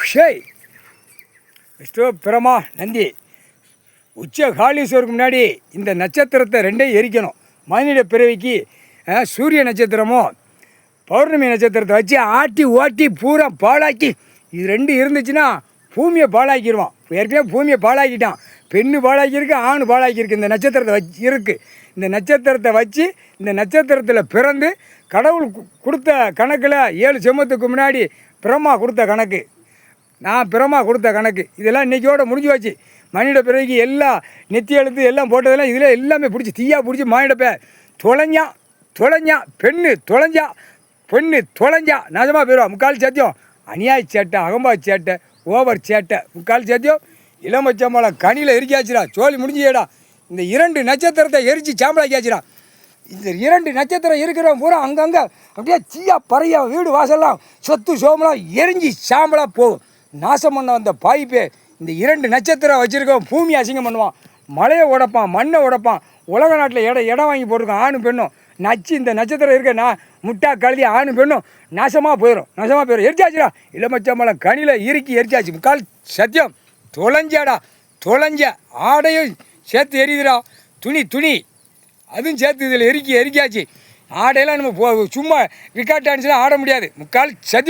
ஷேய் விஷ்ணு பிரமா நந்தி உச்ச காளீஸ்வருக்கு முன்னாடி இந்த நட்சத்திரத்தை ரெண்டையும் எரிக்கணும். மனித பிறவிக்கு சூரிய நட்சத்திரமும் பௌர்ணமி நட்சத்திரத்தை வச்சு ஆட்டி ஓட்டி பூரா பாழாக்கி இது ரெண்டு இருந்துச்சுன்னா பூமியை பாழாக்கிடுவான். ஏற்கனவே பூமியை பாழாக்கிட்டான். பெண்ணு பாழாக்கியிருக்கு, ஆண் பாழாக்கியிருக்கு. இந்த நட்சத்திரத்தை வச்சு இருக்குது. இந்த நட்சத்திரத்தை வச்சு இந்த நட்சத்திரத்தில் பிறந்து கடவுள் கொடுத்த கணக்கில் 7 செம்மத்துக்கு முன்னாடி பிரம்மா கொடுத்த கணக்கு, நான் பிரம்மா கொடுத்த கணக்கு இதெல்லாம் இன்றைக்கியோட முடிஞ்சு வச்சு. மனித பிறகு எல்லாம் நெத்தி எழுத்து எல்லாம் போட்டதெல்லாம் இதில் எல்லாமே பிடிச்சி தீயாக பிடிச்சி மானிடப்ப தொலைஞ்சா பெண்ணு தொலைஞ்சா நாசமாக போயிடுவா. முக்கால் சத்தியம் அநியாய சேட்டை, அகம்பா சேட்டை, ஓவர் சேட்டை, முக்கால் சத்தியம் இளமச்சம்பளம் கனியில் எரிக்காச்சுடா. சோழி முடிஞ்சியடா. இந்த 2 நட்சத்திரத்தை எரித்து சாம்பலாக்கியாச்சுடா. இந்த 2 நட்சத்திரம் இருக்கிறவன் பூரா அங்கங்கே அப்படியே தீயா பறையா வீடு வாசல்லாம் சொத்து சோமலாம் எரிஞ்சு சாம்பலாக போகும். நாசம் பண்ண வந்த பாய்ப்பே இந்த 2 நட்சத்திரம் வச்சுருக்கவன் பூமி அசிங்கம் பண்ணுவான். மலையை உடைப்பான், மண்ணை உடைப்பான். உலக நாட்டில் இடம் வாங்கி போட்டிருக்கான். ஆணும் பெண்ணும் நச்சு இந்த நட்சத்திரம் இருக்க நான் முட்டா கழுதி ஆணும் பெண்ணும் நாசமாக போயிடும். எரிச்சாச்சுடா. இளமச்சம்பளம் கனியில் இறுக்கி எரிச்சாச்சு. முக்கால் சத்தியம் தொலைஞ்ச ஆடையும் சேர்த்து எரியுதுடா. துணி அதுவும் சேர்த்து இதில் எரிக்காச்சு. ஆடையெல்லாம் நம்ம சும்மா ரிக்கார்ட் டான்ஸ்லாம் ஆட முடியாது. முக்கால் சத்தியம்.